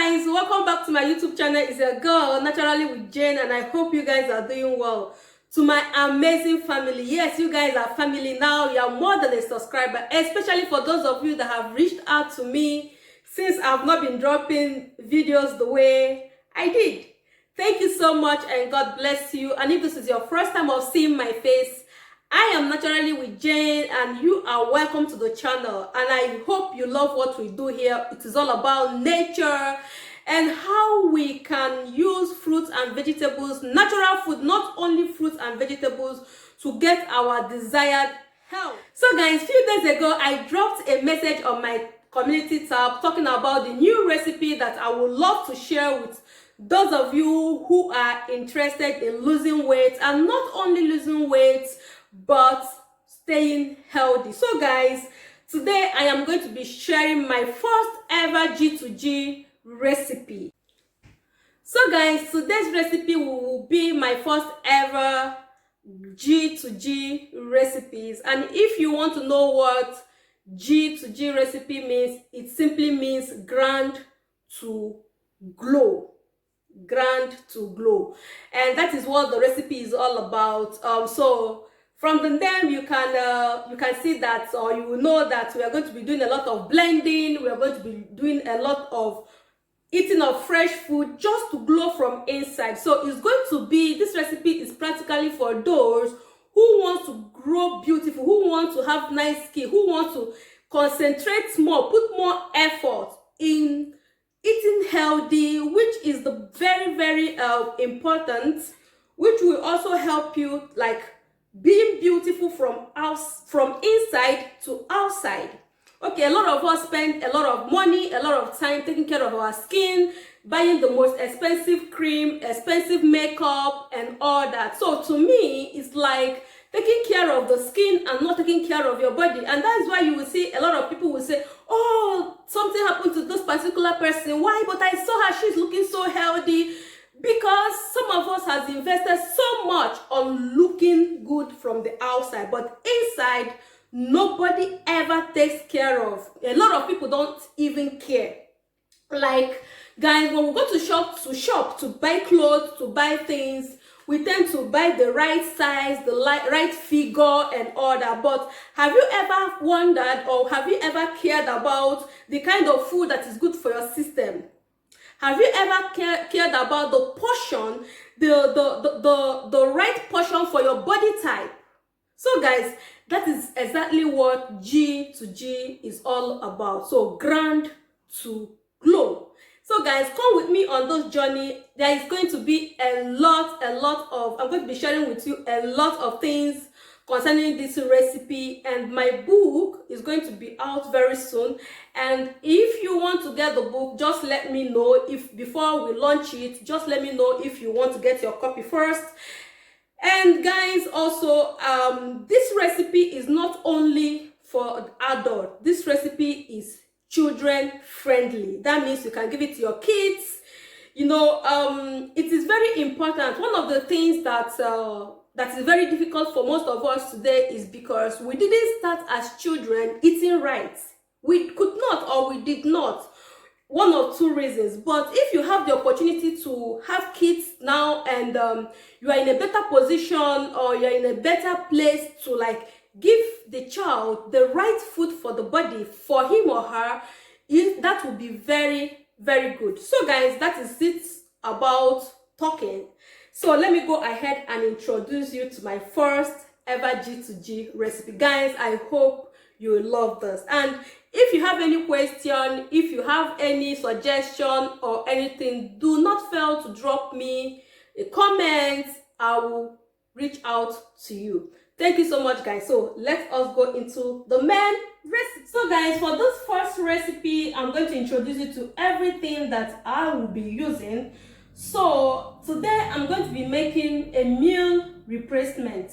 guys, welcome back to my YouTube channel. It's your girl Naturally with Jane, and I hope you guys are doing well. To my amazing family, yes, you guys are family now. You are more than a subscriber, especially for those of you that have reached out to me since I've not been dropping videos the way I did. Thank you so much, and God bless you. And if this is your first time of seeing my face, I am Naturally with Jane, and you are welcome to the channel. And I hope you love what we do here. It is all about nature and how we can use fruits and vegetables, natural food, not only fruits and vegetables, to get our desired health. So guys, a few days ago, I dropped a message on my community tab talking about the new recipe that I would love to share with those of you who are interested in losing weight, and not only losing weight, but staying healthy. So guys, today I am going to be sharing my first ever G2G recipe. So guys, today's recipe will be my first ever G2G recipes. And if you want to know what G2G recipe means, it simply means grand to glow. Grand to glow. And that is what the recipe is all about. So from the name, you can see that, or you will know that we are going to be doing a lot of blending. We are going to be doing a lot of eating of fresh food just to glow from inside. So it's going to be, this recipe is practically for those who want to grow beautiful, who want to have nice skin, who want to concentrate more, put more effort in eating healthy, which is the very important, which will also help you like being beautiful from inside to outside. Okay, a lot of us spend a lot of money, a lot of time taking care of our skin, buying the most expensive cream, expensive makeup, and all that. So to me, it's like taking care of the skin and not taking care of your body. And that's why you will see a lot of people will say, oh, something happened to this particular person. Why? But I saw her, she's looking so healthy. Because some of us has invested so much on looking good from the outside, but inside, nobody ever takes care of. A lot of people don't even care. Like, guys, when we go to shop to buy clothes, to buy things, we tend to buy the right size, the right figure and all that. But have you ever wondered, or have you ever cared about the kind of food that is good for your system? Have you ever cared about the portion, the right portion for your body type? So guys, that is exactly what G2G is all about. So grand to glow. So guys, come with me on this journey. There is going to be a lot of, I'm going to be sharing with you a lot of things concerning this recipe, and my book is going to be out very soon. And if you want to get the book, just let me know. If before we launch it, just let me know if you want to get your copy first. And guys, also this recipe is not only for adult. This recipe is children friendly. That means you can give it to your kids. You know, it is very important. One of the things that that is very difficult for most of us today is because we didn't start as children eating right. We could not, or we did not. One of two reasons. But if you have the opportunity to have kids now, and you are in a better position, or you are in a better place to like give the child the right food for the body, for him or her, that would be very good. So guys, that is it about talking. So let me go ahead and introduce you to my first ever G2G recipe. Guys, I hope you will love this. And if you have any question, if you have any suggestion or anything, do not fail to drop me a comment. I will reach out to you. Thank you so much, guys. So let us go into the main recipe. So guys, for this first recipe, I'm going to introduce you to everything that I will be using. So today I'm going to be making a meal replacement.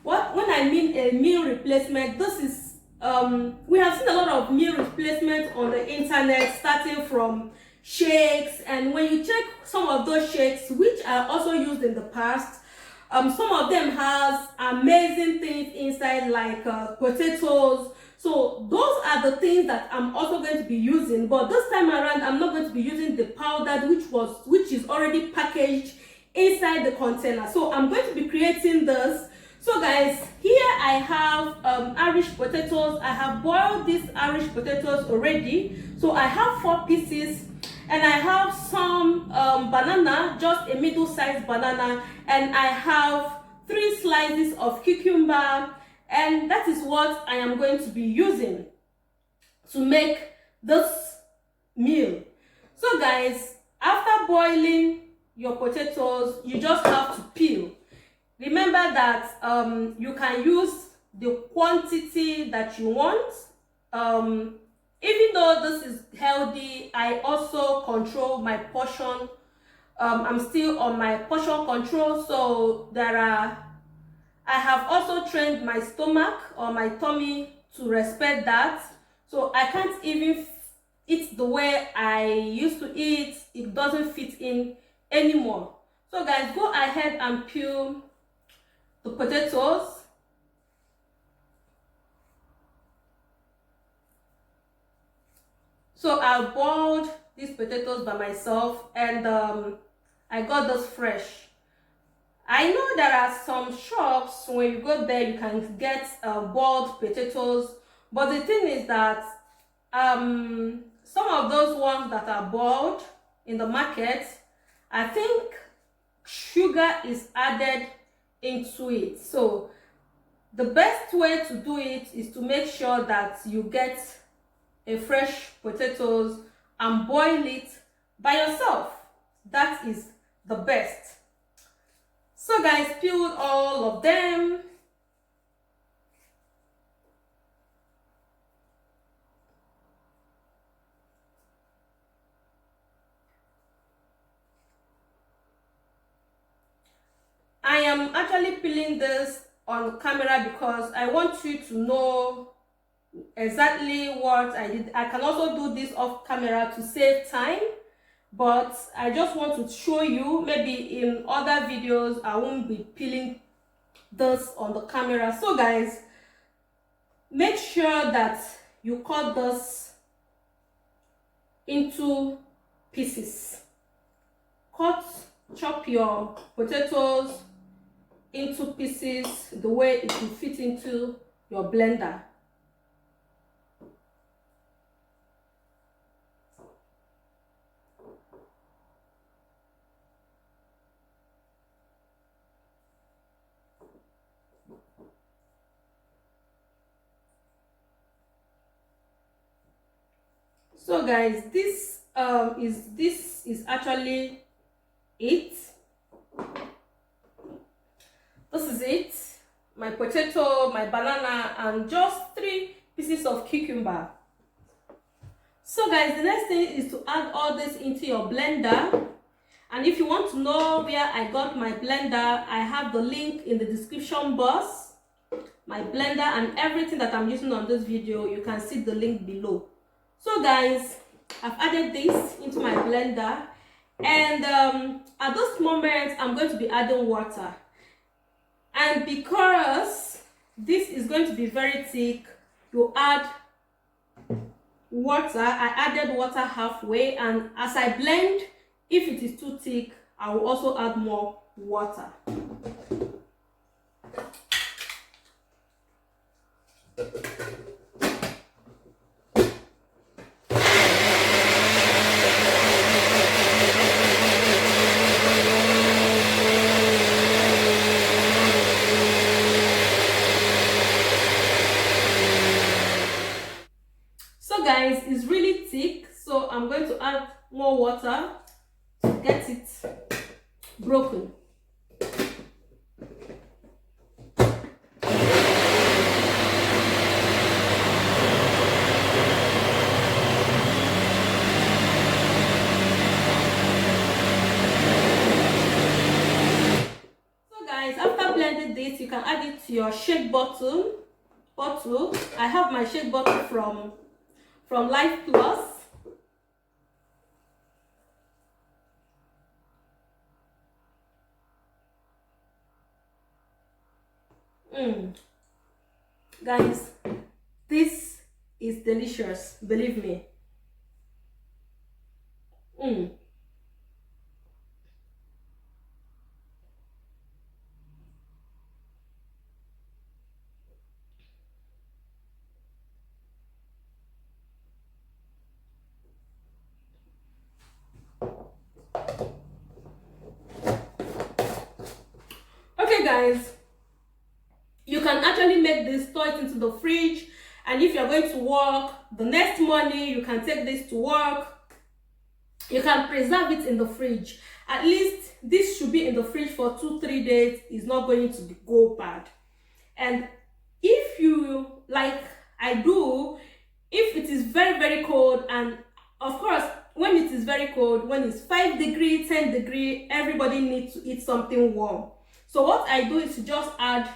When I mean a meal replacement, this is we have seen a lot of meal replacement on the internet, starting from shakes. And when you check some of those shakes, which I also used in the past, some of them has amazing things inside, like potatoes. So those are the things that I'm also going to be using, but this time around I'm not going to be using the the powder which is already packaged inside the container. So I'm going to be creating this. So guys, here I have Irish potatoes. I have boiled these Irish potatoes already. So I have 4 pieces, and I have some banana, just a middle-sized banana, and I have 3 slices of cucumber, and that is what I am going to be using to make this meal. So guys, after boiling your potatoes, you just have to peel. Remember that you can use the quantity that you want. Even though this is healthy, I also control my portion. I'm still on my portion control, so I have also trained my stomach or my tummy to respect that. So I can't even eat the way I used to eat. It doesn't fit in anymore. So guys, go ahead and peel the potatoes. So I boiled these potatoes by myself, and I got this fresh. I know there are some shops when you go there you can get boiled potatoes, but the thing is that some of those ones that are boiled in the market, I think sugar is added into it. So the best way to do it is to make sure that you get a fresh potatoes and boil it by yourself. That is the best. So guys, peeled all of them. I am actually peeling this on camera because I want you to know exactly what I did. I can also do this off camera to save time, but I just want to show you. Maybe in other videos I won't be peeling this on the camera. So guys, make sure that you cut this into pieces. Chop your potatoes into pieces the way it will fit into your blender. So guys, this is actually it. This is it. My potato, my banana, and just 3 pieces of cucumber. So guys, the next thing is to add all this into your blender. And if you want to know where I got my blender, I have the link in the description box. My blender and everything that I'm using on this video, you can see the link below. So guys, I've added this into my blender, and at this moment I'm going to be adding water. And because this is going to be very thick, you add water. I added water halfway, and as I blend, if it is too thick, I will also add more water. Guys, it's really thick, so I'm going to add more water to get it broken. So guys, after blending this, you can add it to your shake bottle. I have my shake bottle from Life Plus. Guys, this is delicious, believe me. Okay guys, you can actually make this, store it into the fridge, and if you're going to work the next morning, you can take this to work. You can preserve it in the fridge. At least this should be in the fridge for 2-3 days. It's not going to go bad. And if you, like I do, if it is very, very cold, and of course when it is very cold, when it's 5 degrees, 10 degrees, everybody needs to eat something warm. So what I do is to just add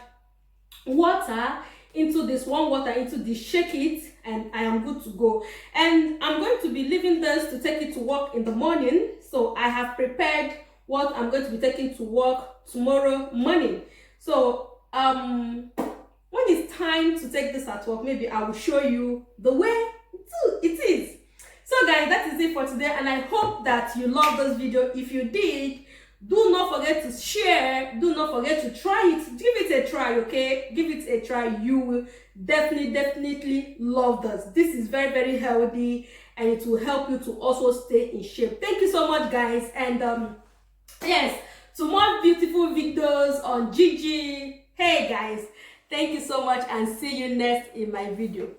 water into this, warm water into this, shake it, and I am good to go. And I'm going to be leaving this to take it to work in the morning. So I have prepared what I'm going to be taking to work tomorrow morning. So when it's time to take this at work, maybe I will show you the way it is. So guys, that is it for today, and I hope that you love this video. If you did, do not forget to share, do not forget to try it, give it a try, okay? Give it a try. You will definitely love this is very, very healthy, and it will help you to also stay in shape. Thank you so much guys, and yes, to more beautiful videos on Gigi. Hey guys, thank you so much, and see you next in my video.